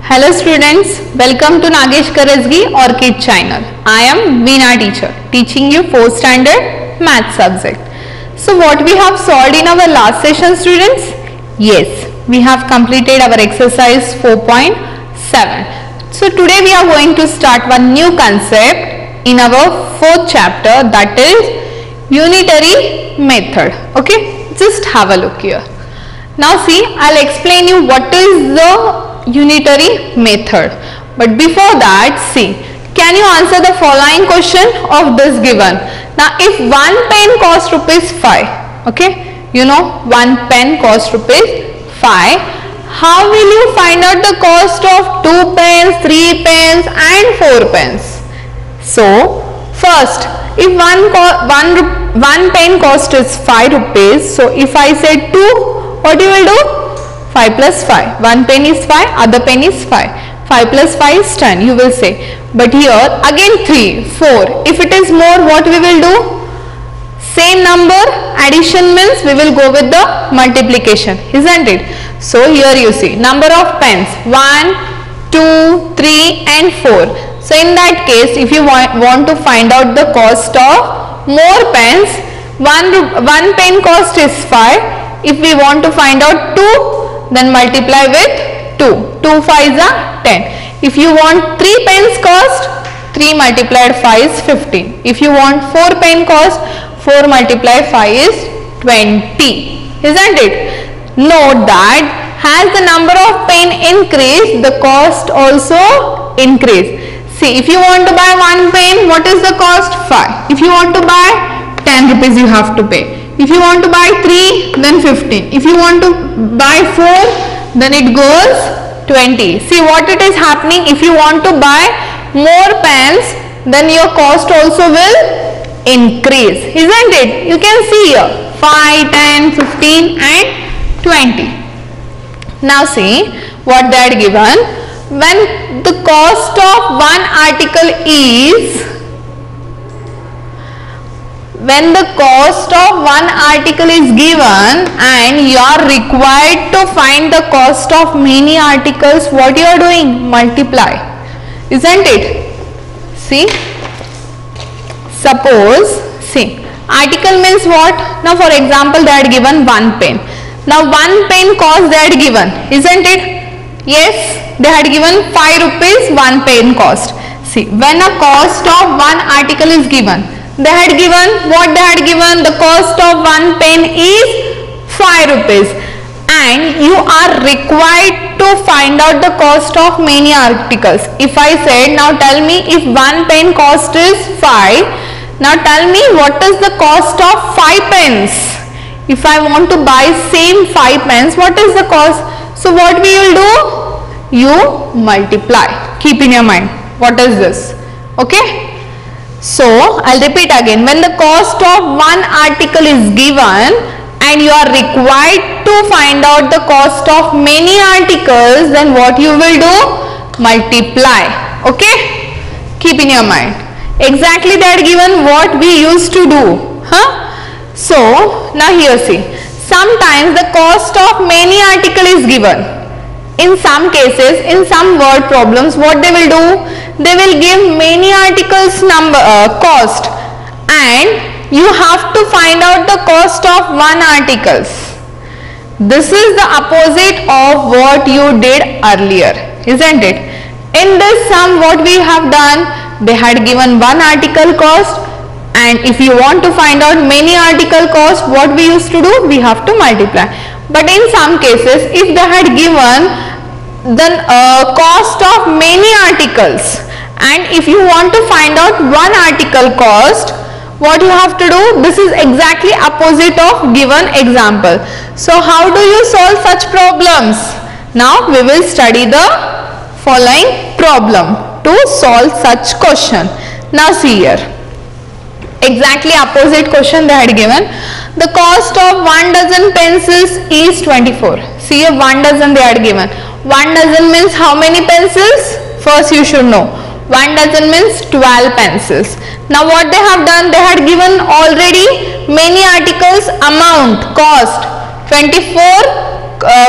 Hello students, welcome to Nagesh Karasgi Orchid channel. I am Veena teacher teaching you 4th standard math subject. So what we have solved in our last session students? Yes, we have completed our exercise 4.7. So today we are going to start one new concept in our 4th chapter, that is unitary method. Okay, just have a look here. Now see, I'll explain you what is the unitary method, but before that, see, can you answer the following question of this given? Now if one pen costs rupees 5, okay, you know one pen costs rupees 5, how will you find out the cost of 2 pens, 3 pens and 4 pens? So first, if one pen cost is 5 rupees, so if I say 2, what you will do? 5 plus 5, one pen is 5, other pen is 5, 5 plus 5 is 10, you will say. But here again 3, 4, if it is more, what we will do? Same number, addition means we will go with the multiplication, isn't it? So here you see number of pens 1, 2, 3 and 4. So in that case, if you want to find out the cost of more pens, one pen cost is 5. If we want to find out 2, then multiply with 2. 2 5s are 10. If you want 3 pens cost, 3 multiplied 5 is 15. If you want 4 pen cost, 4 multiplied 5 is 20. Isn't it? Note that as the number of pen increase, the cost also increase. See, if you want to buy one pen, what is the cost? 5. If you want to buy 10 rupees, you have to pay. If you want to buy 3, then 15. If you want to buy 4, then it goes 20. See what it is happening. If you want to buy more pens, then your cost also will increase. Isn't it? You can see here 5, 10, 15 and 20. Now see what they had given. When the cost of one article is given and you are required to find the cost of many articles, what you are doing? Multiply. Isn't it? See, suppose, see, article means what? Now for example, they had given one pen. Now one pen cost they had given, isn't it? Yes, they had given 5 rupees one pen cost. See, when a cost of one article is given, they had given, what they had given? The cost of one pen is 5 rupees and you are required to find out the cost of many articles. If I said, now tell me, if one pen cost is 5, now tell me what is the cost of 5 pens. If I want to buy same 5 pens, what is the cost? So what we will do? You multiply. Keep in your mind, what is this? Okay. So I'll repeat again. When the cost of one article is given and you are required to find out the cost of many articles, then what you will do? Multiply. Okay. Keep in your mind. Exactly that given what we used to do. So now here see. Sometimes the cost of many article is given. In some cases, in some word problems, what they will do? They will give many articles cost and you have to find out the cost of one articles. This is the opposite of what you did earlier, isn't it? In this sum, what we have done? They had given one article cost and if you want to find out many article cost, what we used to do? We have to multiply. But in some cases, if they had given the cost of many articles and if you want to find out one article cost, what you have to do? This is exactly opposite of given example. So how do you solve such problems? Now we will study the following problem to solve such question. Now see here. Exactly opposite question they had given. The cost of 1 dozen pencils is 24. See here, 1 dozen they had given. 1 dozen means how many pencils? First you should know. 1 dozen means 12 pencils. Now what they have done? They had given already many articles amount, cost. 24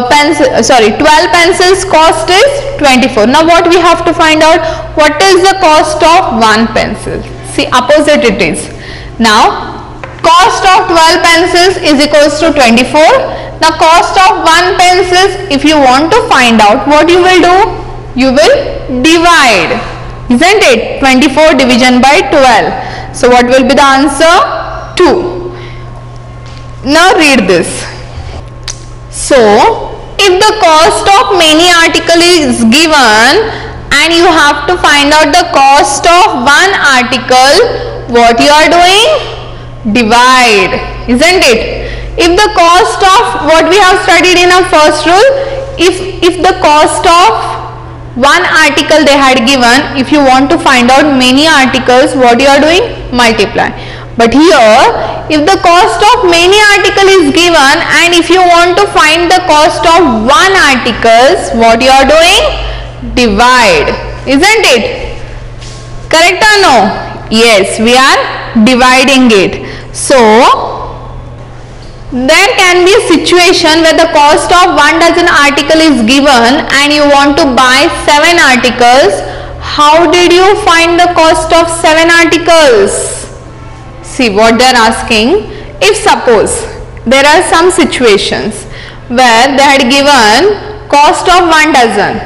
12 pencils cost is 24. Now what we have to find out? What is the cost of one pencil? See, opposite it is. Now cost of 12 pencils is equals to 24. Now cost of one pencil, if you want to find out, what you will do? You will divide, isn't it? 24 division by 12. So what will be the answer? 2. Now read this. So if the cost of many article is given and you have to find out the cost of one article, what you are doing? Divide, isn't it? If the cost of, what we have studied in our first rule, if the cost of one article they had given, if you want to find out many articles, what you are doing? Multiply. But here, if the cost of many article is given and if you want to find the cost of one articles, what you are doing? Divide, isn't it? Correct or no? Yes, we are dividing it. So there can be a situation where the cost of 1 dozen article is given and you want to buy 7 articles. How did you find the cost of 7 articles? See what they are asking. If suppose there are some situations where they had given cost of 1 dozen,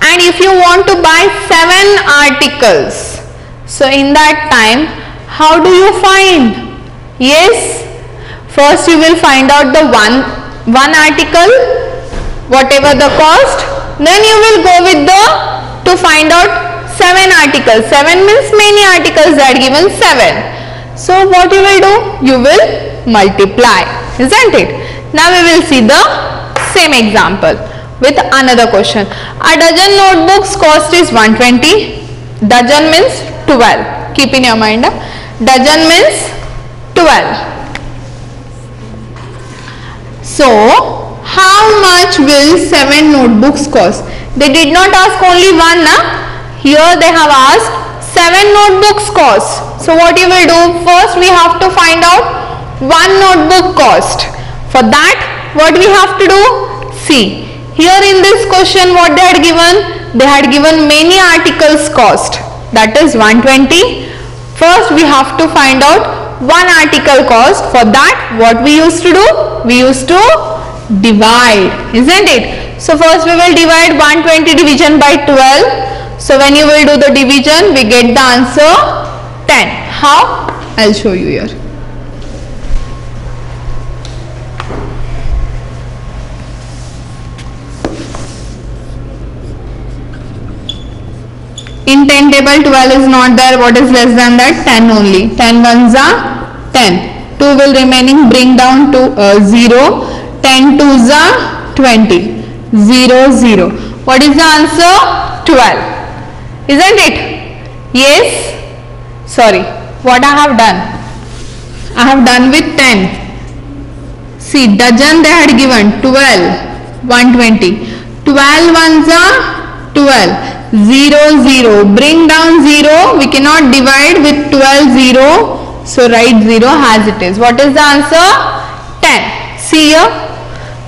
and if you want to buy 7 articles, so in that time how do you find? Yes, first you will find out the one article, whatever the cost, then you will go with the to find out 7 articles. 7 means many articles that given 7. So what you will do? You will multiply, isn't it? Now we will see the same example with another question. A dozen notebooks cost is 120. Dozen means 12. Keep in your mind. Dozen means 12. So, how much will 7 notebooks cost? They did not ask only one, here they have asked 7 notebooks cost. So, what you will do? First, we have to find out 1 notebook cost. For that, what we have to do? See, here in this question, what they had given? They had given many articles cost. That is 120. First, we have to find out 1 article cost. For that, what we used to do? We used to divide, isn't it? So first we will divide 120 division by 12. So when you will do the division, we get the answer 10. How? I'll show you here. In 10 table 12 is not there. What is less than that? 10 only. 10 ones are 10. 2 will remaining, bring down to 0. 10 twos are 20. 0, 0. What is the answer? 12. Isn't it? Yes? Sorry. What I have done? I have done with 10. See, dozen they had given 12. 120. 12 ones are 12. 0, 0. Bring down 0. We cannot divide with 12, 0. So write 0 as it is. What is the answer? 10. See here.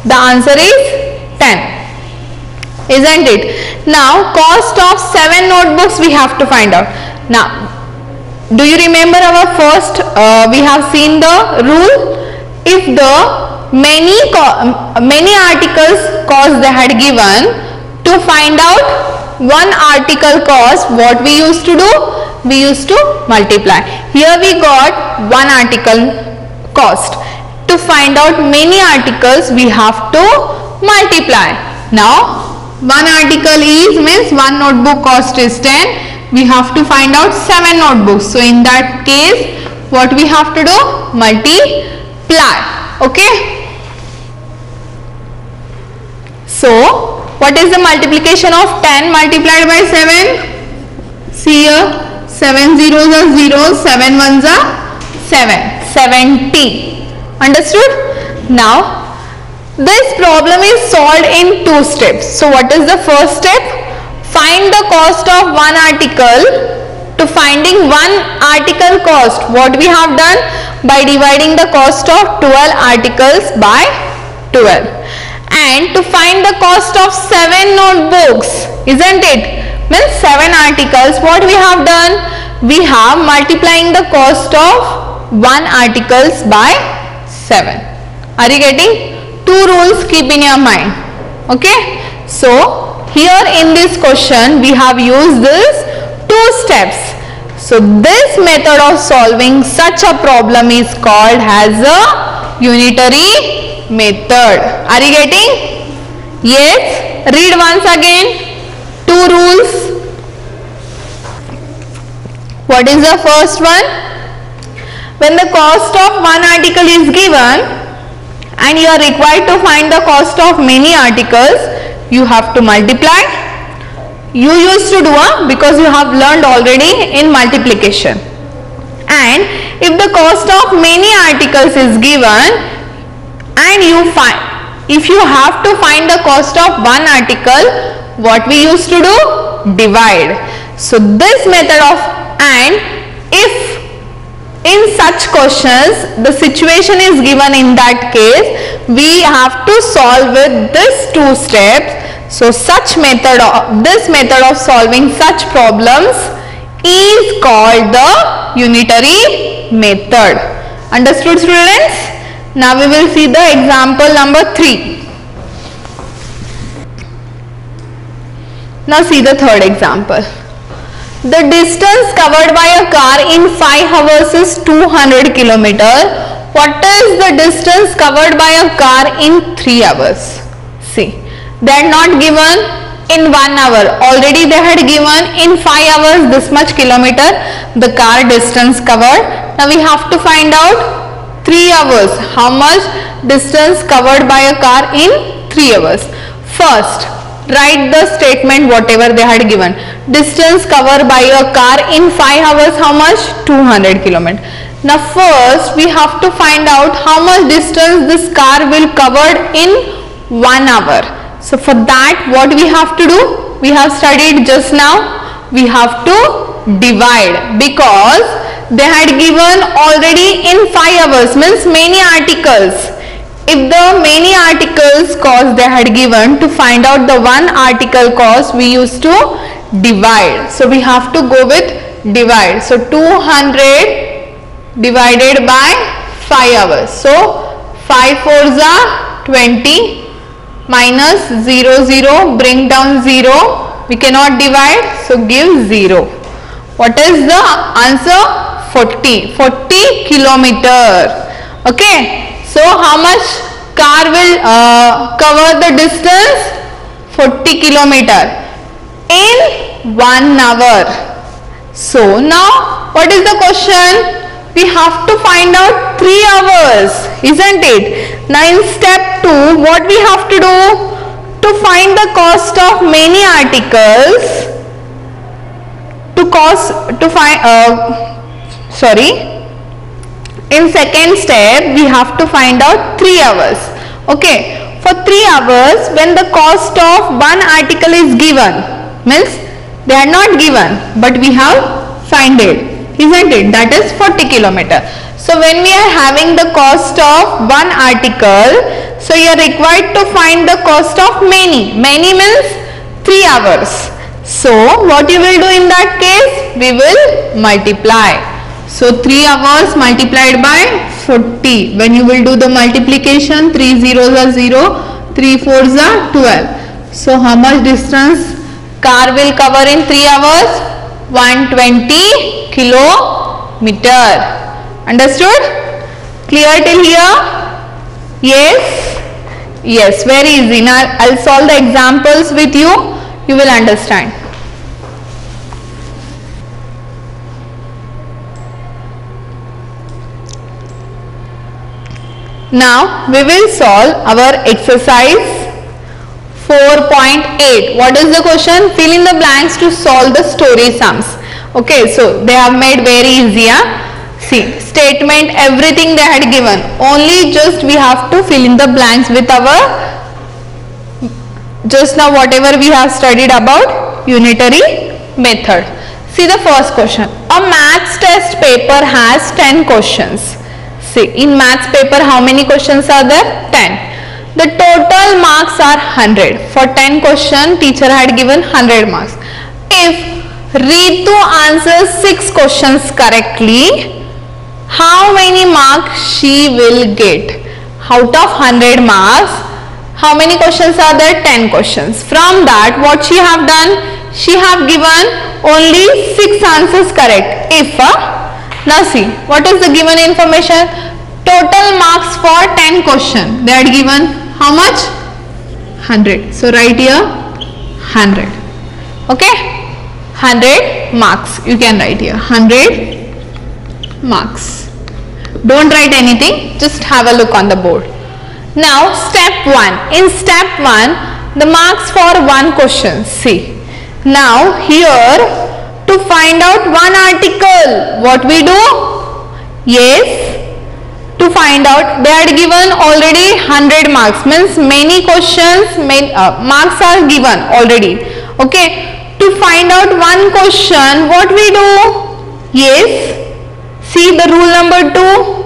The answer is 10. Isn't it? Now cost of 7 notebooks we have to find out. Now do you remember our first we have seen the rule? If the many articles cost they had given, to find out 1 article cost, what we used to do? We used to multiply. Here we got 1 article cost. To find out many articles, we have to multiply. Now 1 article is means 1 notebook cost is 10. We have to find out 7 notebooks. So in that case, what we have to do? Multiply. Okay. So what is the multiplication of 10 multiplied by 7? See here. 7 zeros are 0, 7 ones are 7. 70. Understood? Now this problem is solved in 2 steps. So what is the first step? Find the cost of 1 article. To finding 1 article cost, what we have done? By dividing the cost of 12 articles by 12. and to find the cost of 7 notebooks, isn't it? Means 7 articles. What we have done? We have multiplying the cost of 1 articles by 7. Are you getting? 2 rules keep in your mind. Okay. So here in this question we have used this 2 steps. So this method of solving such a problem is called as a unitary method. Are you getting? Yes. Read once again 2 rules. What is the first one? When the cost of one article is given and you are required to find the cost of many articles, you have to multiply. You used to do because you have learned already in multiplication. And if the cost of many articles is given and if you have to find the cost of one article, what we used to do? Divide. So this method of and, if in such questions the situation is given, in that case we have to solve with this 2 steps. So this method of solving such problems is called the unitary method. Understood, students? Now we will see the example number 3. Now see the third example. The distance covered by a car in 5 hours is 200 km. What is the distance covered by a car in 3 hours? See, they are not given in 1 hour. Already they had given in 5 hours this much kilometer the car distance covered. Now we have to find out 3 hours. How much distance covered by a car in 3 hours? First, write the statement whatever they had given. Distance covered by a car in 5 hours, how much? 200 km. Now first we have to find out how much distance this car will cover in 1 hour. So for that what we have to do? We have studied just now. We have to divide, because they had given already in 5 hours, means many articles. If the many articles cost they had given, to find out the one article cost we used to divide. So we have to go with divide. So 200 divided by 5 hours. So 5 4s are 20, minus 0 0, bring down 0. We cannot divide, so give 0. What is the answer? 40 kilometer. Okay. So how much car will cover the distance? 40 kilometer in 1 hour. So now what is the question? We have to find out 3 hours, isn't it? Now in step 2 what we have to do? To find the cost of many articles, in second step we have to find out 3 hours. Okay, for 3 hours when the cost of one article is given, means they are not given but we have find it, isn't it? That is 40 kilometer. So when we are having the cost of one article, so you are required to find the cost of many. Many means 3 hours. So what you will do in that case? We will multiply. So 3 hours multiplied by 40. When you will do the multiplication, 3 zeros are 0, 3 fours are 12. So how much distance car will cover in 3 hours? 120 kilometer. Understood? Clear till here? Yes? Yes, very easy. Now I'll solve the examples with you. You will understand. Now we will solve our exercise 4.8. What is the question? Fill in the blanks to solve the story sums. Okay, so they have made very easy. See, statement, everything they had given. Only just we have to fill in the blanks with our just now whatever we have studied about unitary method. See the first question. A maths test paper has 10 questions. See, in maths paper how many questions are there? 10. The total marks marks are 100. For 10 question, teacher had given 100 marks. If Ritu answers 6 questions correctly, how many marks she will get? Out of 100 marks, how many questions are there? 10 questions. From that, what she have done? She have given only 6 answers correct. If now see, what is the given information? Total marks for 10 question. They had given how much? 100. So write here 100. Okay, 100 marks. You can write here 100 marks. Don't write anything, just have a look on the board. Now step 1. In step 1, the marks for one question. See, now here to find out one article, what we do? Yes, to find out, they had given already 100 marks, means many questions, marks are given already. Okay, to find out one question, what we do? Yes, see the rule number 2.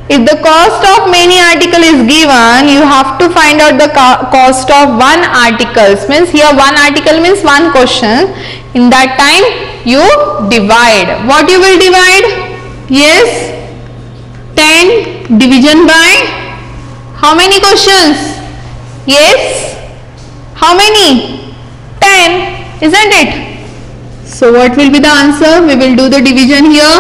If the cost of many article is given, you have to find out the cost of one article. Means here one article means one question. In that time you divide. What you will divide? Yes, 10 division by how many questions? Yes, how many? 10, isn't it? So what will be the answer? We will do the division here.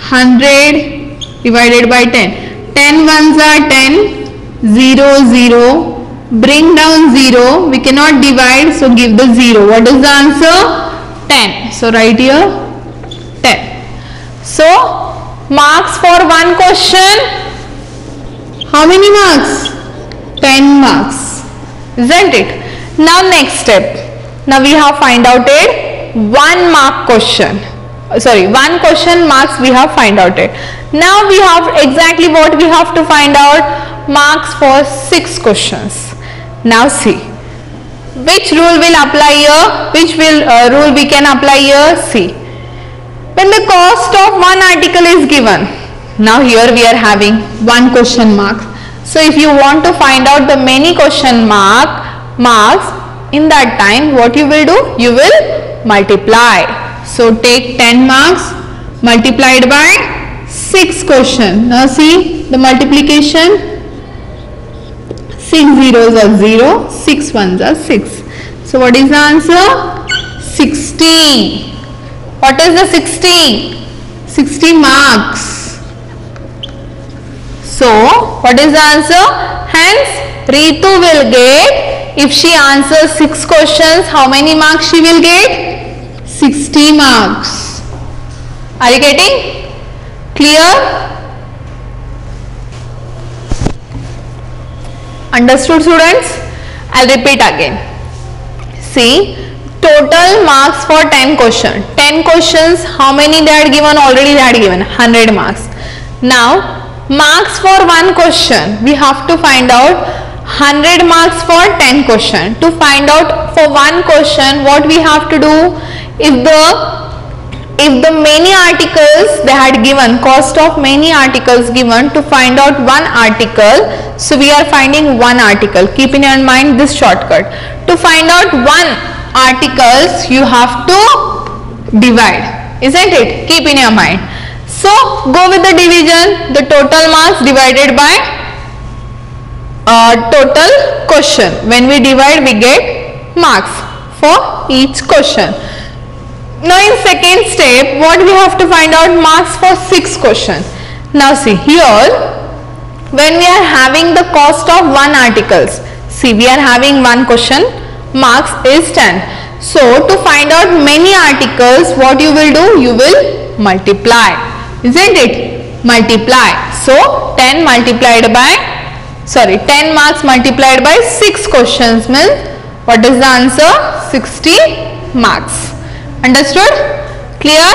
100 divided by 10. 10 ones are 10, 0, 0. Bring down 0. We cannot divide, so give the 0. What is the answer? 10. So write here 10. So marks for one question. How many marks? 10 marks. Isn't it? Now next step. Now we have find out a 1 mark question. Sorry, one question marks we have find out it. Now we have exactly what we have to find out, marks for 6 questions. Now see, which rule will apply here? Which rule we can apply here? See, when the cost of one article is given, now here we are having one question mark. So if you want to find out the many question marks, in that time what you will do? You will multiply. So take 10 marks multiplied by 6 question. Now see the multiplication. 6 zeros are 0, 6 ones are 6. So what is the answer? 60. What is the 60? 60 marks. So what is the answer? Hence Ritu will get, if she answers 6 questions, how many marks she will get? 60 marks. Are you getting? Clear? Understood, students? I'll repeat again. See, total marks for 10 questions. 10 questions, how many they had given? Already they had given 100 marks. Now, marks for one question. We have to find out 100 marks for 10 questions. To find out for one question, what we have to do? If the many articles they had given, cost of many articles given, to find out one article, so we are finding one article. Keep in your mind this shortcut. To find out one articles, you have to divide, isn't it? Keep in your mind. So go with the division. The total marks divided by total question. When we divide, we get marks for each question. Now in second step, what we have to find out? Marks for 6 questions. Now see here, when we are having the cost of one articles, see we are having one question, marks is 10. So to find out many articles, what you will do? You will multiply, isn't it? Multiply. So 10 multiplied by, 10 marks multiplied by 6 questions means, what is the answer? 60 marks. Understood? Clear?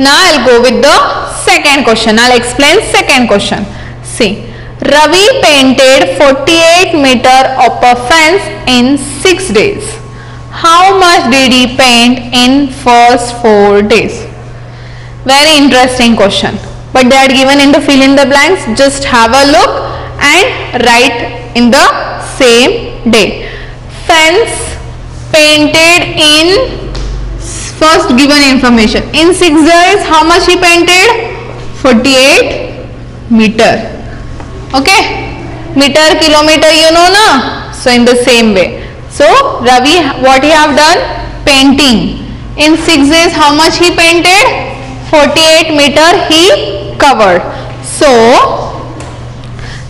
Now I'll go with the second question. I'll explain second question. See, Ravi painted 48 meter of a fence in 6 days. How much did he paint in first 4 days? Very interesting question. But they are given in the fill in the blanks. Just have a look and write in the same day. Fence painted in, first given information, in 6 days how much he painted? 48 meter. Okay, meter, kilometer you know na, so in the same way. So Ravi, what he have done? Painting. In 6 days how much he painted? 48 meter he covered. So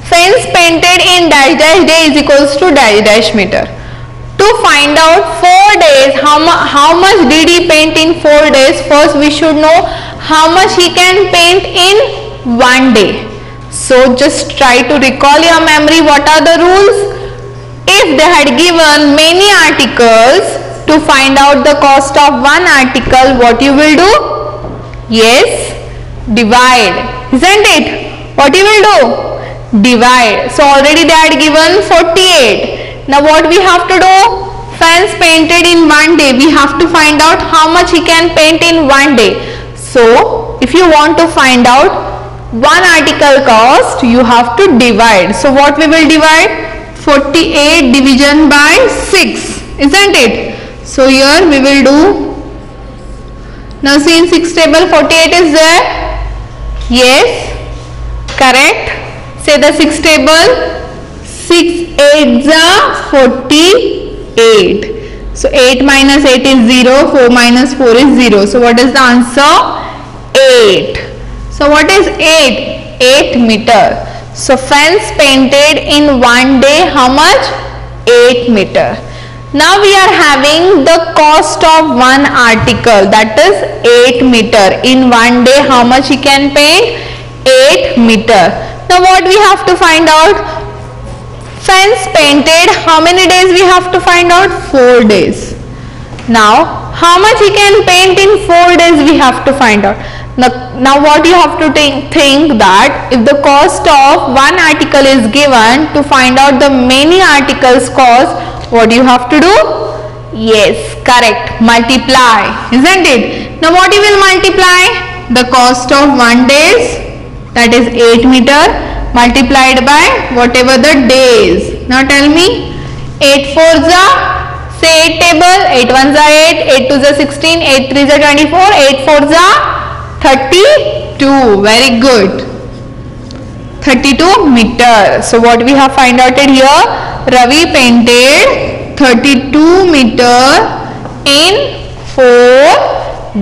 fence painted in dash dash day is equals to dash dash meter. To find out 4 days how much did he paint in 4 days, first we should know how much he can paint in 1 day. So just try to recall your memory, what are the rules? If they had given many articles, to find out the cost of one article, what you will do? Yes, divide, isn't it? What you will do? Divide. So already they had given 48. Now what we have to do? Fence painted in 1 day. We have to find out how much he can paint in 1 day. So if you want to find out one article cost, you have to divide. So what we will divide? 48 division by 6, isn't it? So here we will do. Now see, in 6 table 48 is there? Yes, correct. Say the 6 table. 6 8s are 48. So 8 minus 8 is 0. 4 minus 4 is 0. So what is the answer? 8. So what is 8? 8 meter. So fence painted in 1 day, how much? 8 meter. Now we are having the cost of one article, that is 8 meter. In 1 day how much he can paint? 8 meter. Now what we have to find out? Fence painted, how many days we have to find out? 4 days. Now how much he can paint in 4 days we have to find out. Now what you have to think that if the cost of one article is given, to find out the many articles cost, what you have to do? Yes, correct, multiply, isn't it? Now what you will multiply? The cost of 1 days, that is 8 meter, multiplied by whatever the days. Now tell me, 8 4s are, say 8 table, 8 1s are 8, 8 2s are 16, 8 3s are 24, 8 4s are 32. Very good. 32 meter. So what we have find out here? Ravi painted 32 meter in 4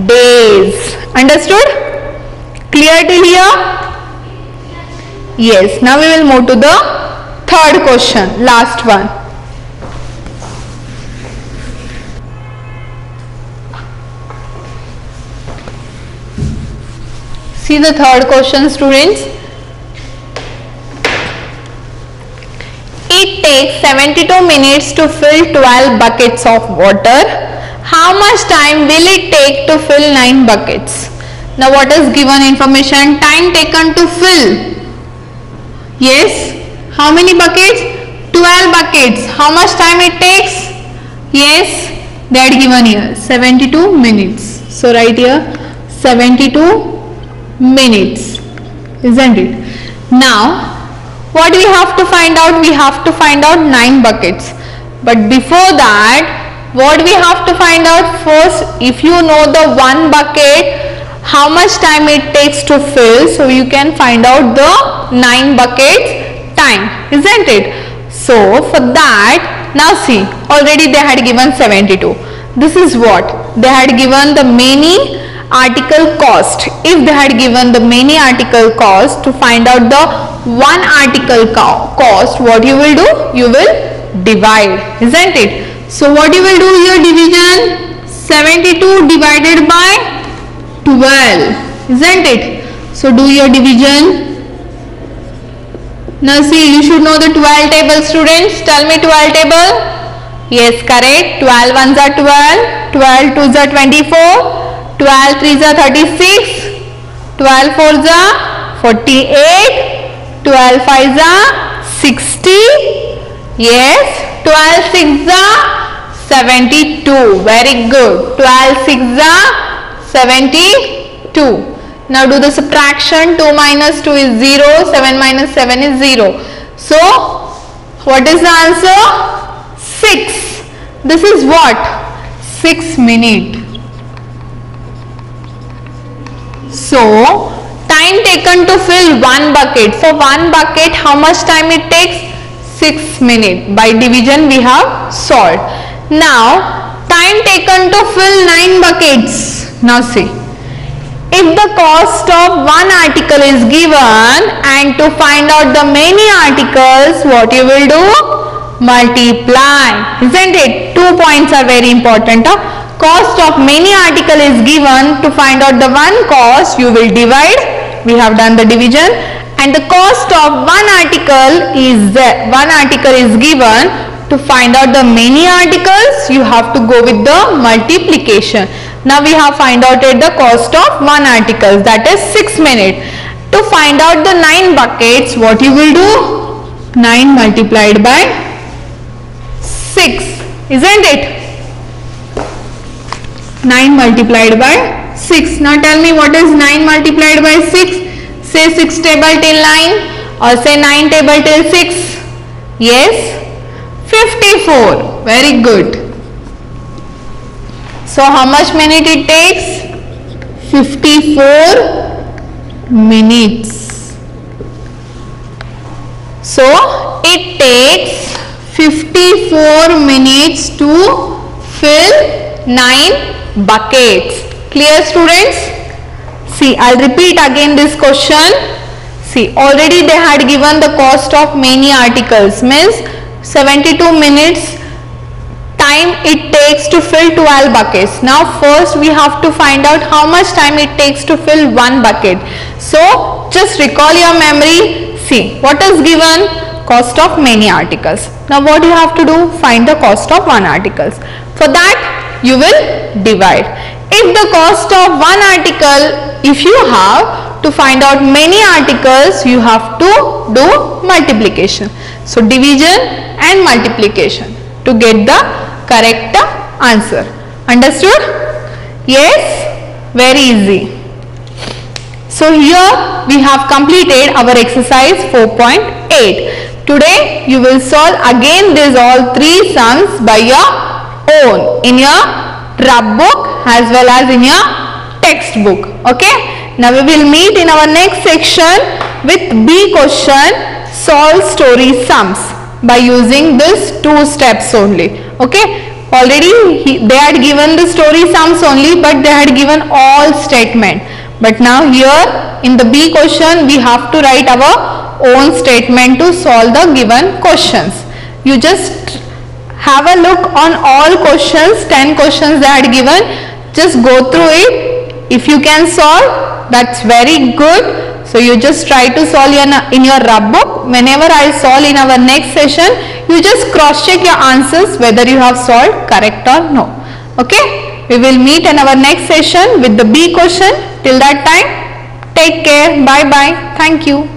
days. Understood? Clear till here? Yes. Now we will move to the third question, last one. See the third question, students. It takes 72 minutes to fill 12 buckets of water. How much time will it take to fill 9 buckets? Now what is given information? Time taken to fill. Yes. How many buckets? 12 buckets. How much time it takes? Yes. They had given here 72 minutes. So right here 72 minutes, isn't it? Now what we have to find out? We have to find out 9 buckets. But before that, what we have to find out? First, if you know the one bucket, how much time it takes to fill, so you can find out the 9 buckets time, isn't it? So for that, now see, already they had given 72. This is what they had given, the many article cost. If they had given the many article cost, to find out the one article cost, what you will do? You will divide, isn't it? So what you will do here? Division. 72 divided by 12, isn't it? So do your division. Now see, you should know the 12 table, students. Tell me 12 table. Yes, correct. 12 ones are 12, 12 twos are 24, 12 threes are 36, 12 fours are 48, 12 fives are 60, yes, 12 sixes are 72. Very good. 12 sixes are 72. Now do the subtraction. 2 minus 2 is 0, 7 minus 7 is 0. So what is the answer? This is what? 6 minutes. So, time taken to fill one bucket. For one bucket, how much time it takes? 6 minutes. By division, we have solved. Now, time taken to fill 9 buckets. Now see. If the cost of one article is given and to find out the many articles, what you will do? Multiply. Isn't it? 2 points are very important. Cost of many article is given. To find out the one cost, you will divide. We have done the division. And the cost of one article is given. To find out the many articles, you have to go with the multiplication. Now we have find out the cost of one article, that is 6 minutes. To find out the 9 buckets, what you will do? 9 multiplied by 6, isn't it? 9 multiplied by 6. Now tell me, what is 9 multiplied by 6? Say 6 table till 9 or say 9 table till 6. Yes, 54. Very good. So how much minute it takes? 54 minutes. So it takes 54 minutes to fill 9 buckets. Clear, students? See, I'll repeat again this question. See, already they had given the cost of many articles, means 72 minutes time it takes to fill 12 buckets. Now first we have to find out how much time it takes to fill one bucket. So just recall your memory. See, what is given? Cost of many articles. Now what you have to do? Find the cost of one article. For that you will divide. If the cost of one article, if you have to find out many articles, you have to do multiplication. So division and multiplication to get the correct answer. Understood? Yes? Very easy. So here we have completed our exercise 4.8. Today you will solve again these all 3 sums by your own in your rub book as well as in your textbook. Okay? Now we will meet in our next section with B question, solve story sums by using this 2 steps only. Okay, already they had given the story sums only, but they had given all statement. But now here in the B question we have to write our own statement to solve the given questions. You just have a look on all questions, 10 questions they had given. Just go through it. If you can solve, that's very good. So you just try to solve in your rub book. Whenever I solve in our next session, you just cross check your answers whether you have solved correct or no. Okay? We will meet in our next session with the B question. Till that time, take care. Bye bye. Thank you.